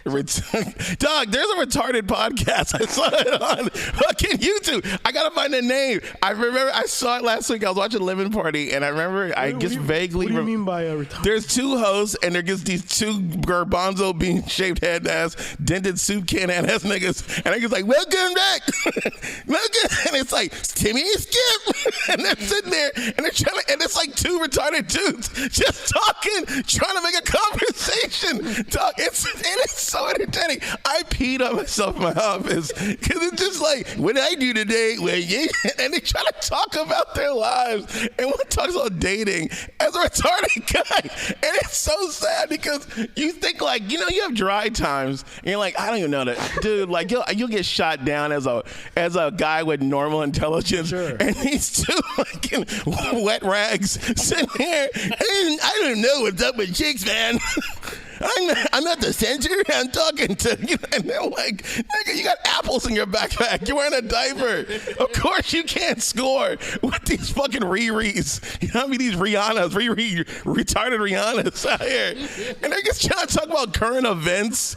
Dog, there's a retarded podcast. I saw it on fucking YouTube. I gotta find the name. I remember I saw it last week. I was watching Living Party, and I remember vaguely. What do you mean by a retarded? There's two hosts, and they're just these two garbanzo bean shaped head ass, dented soup can ass niggas, and they're just like, welcome back. Welcome. And it's like, Timmy and Skip. And they're sitting there, and they're trying to, and it's like two retarded dudes just talking, trying to make a conversation. It is so entertaining. I peed on myself in my office because it's just like, what I do today, and they try to talk about their lives, and one talks about dating as a retarded guy, and it's so sad because you think like, you have dry times, and you're like, I don't even know that, dude. Like you'll get shot down as a guy with normal intelligence, sure. And these two fucking wet rags sitting here, I don't know what's up with chicks, man. I'm at the center. I'm talking to and they're like, nigga, you got apples in your backpack. You're wearing a diaper. Of course you can't score with these fucking Riris. You know what I mean? These Rihannas, retarded Rihannas out here, and they're just trying to talk about current events.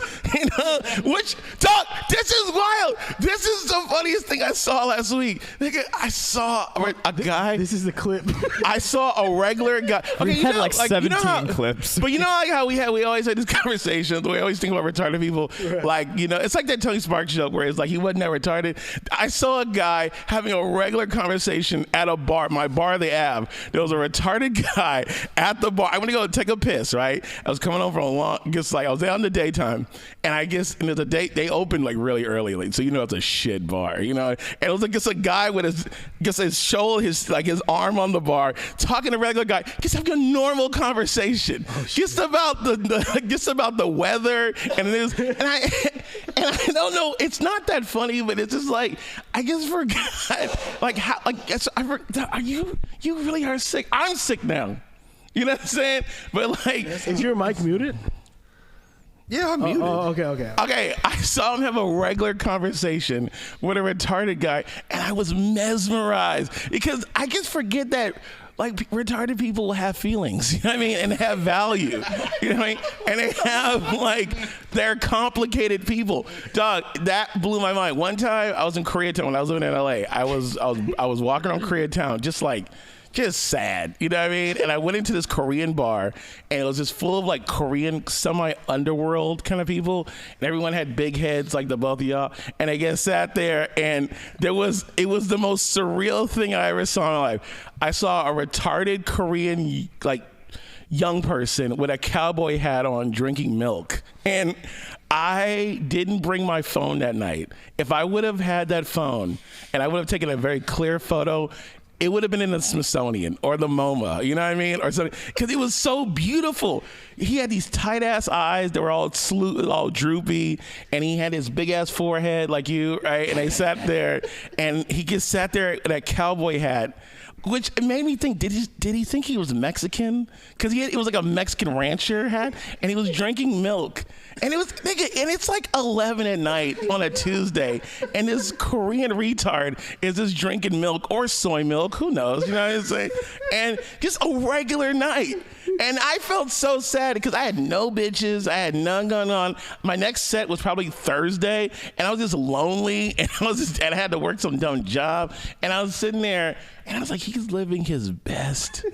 Which dog? This is wild. This is the funniest thing I saw last week. Nigga, I saw a guy. This is the clip. I saw a regular guy. Okay, we had like 17 clips. But like how we always had this conversation. We always think about retarded people. Right. Like, it's like that Tony Sparks joke where it's like he wasn't that retarded. I saw a guy having a regular conversation at a bar, my bar they have. There was a retarded guy at the bar. I went to go take a piss, right? I was coming home from I was there in the daytime, and I guess there's a date, they opened like really early, like, so it's a shit bar, and it was like just a guy with his shoulder, his arm on the bar, talking to a regular guy, just having a normal conversation, just about the weather, and I don't know, it's not that funny, but it's just like I just forgot, like how, are you really are sick? I'm sick now. You know what I'm saying? But like, is your mic muted? Yeah, I'm muted. Okay. Okay, I saw him have a regular conversation with a retarded guy, and I was mesmerized because I just forget that. Like, retarded people have feelings, you know what I mean, and have value, you know what I mean, and they have, they're complicated people. Dog, that blew my mind. One time, I was in Koreatown when I was living in LA. I was walking around Koreatown, just sad, you know what I mean? And I went into this Korean bar, and it was just full of like Korean semi-underworld kind of people, and everyone had big heads like the both of y'all. And I guess sat there, and it was the most surreal thing I ever saw in my life. I saw a retarded Korean like young person with a cowboy hat on drinking milk, and I didn't bring my phone that night. If I would have had that phone, and I would have taken a very clear photo, it would have been in the Smithsonian or the MoMA, you know what I mean? Or something, because it was so beautiful. He had these tight ass eyes that were all droopy, and he had his big ass forehead like you, right? And they sat there, and he just sat there with that cowboy hat, which made me think, did he think he was Mexican? Because it was like a Mexican rancher hat, and he was drinking milk. And it was, nigga, and it's like 11 at night on a Tuesday, and this Korean retard is just drinking milk or soy milk, who knows, you know what I'm saying? And just a regular night. And I felt so sad because I had no bitches, I had none going on. My next set was probably Thursday, and I was just lonely, and I had to work some dumb job, and I was sitting there, and I was like, he's living his best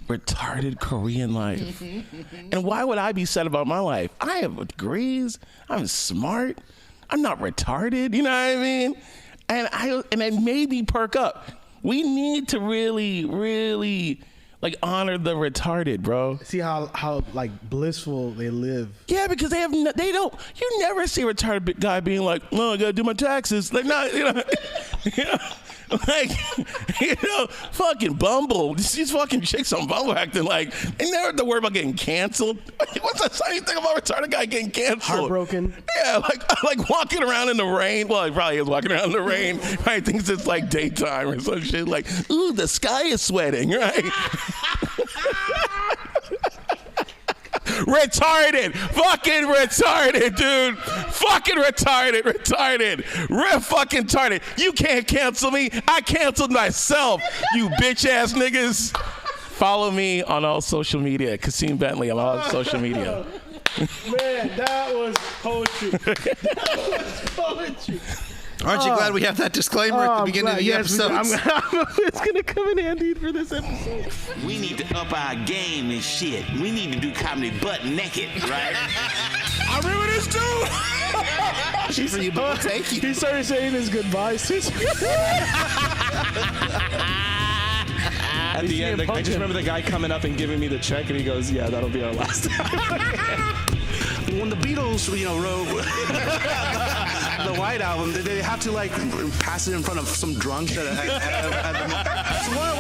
retarded Korean life. And why would I be sad about my life? I have degrees, I'm smart, I'm not retarded, you know what I mean? And it made me perk up. We need to really, really like honor the retarded, bro. See how like blissful they live. Yeah, because you never see a retarded guy being like, oh, I gotta do my taxes. Like, not, like, fucking Bumble. These fucking chicks on Bumble acting like they never have to worry about getting canceled. What's the funny thing about a retarded guy getting canceled? Heartbroken. Yeah, like walking around in the rain. Well, he probably is walking around in the rain. Right? Thinks it's like daytime or some shit. Like, ooh, the sky is sweating, right? Retarded, fucking retarded, dude. Fucking retarded. Fucking retarded. You can't cancel me. I canceled myself, you bitch ass niggas. Follow me on all social media. Kaseem Bentley on all social media. Man, that was poetry. That was poetry. Aren't you glad we have that disclaimer at the beginning of the episode? It's going to come in handy for this episode. We need to up our game and shit. We need to do comedy butt naked, right? I remember this too. She's for you, but we'll take you. He started saying his goodbyes to his At the end, I just remember the guy coming up and giving me the check, and he goes, "Yeah, that'll be our last time." When the Beatles, wrote the White Album, did they have to like pass it in front of some drunk that had so what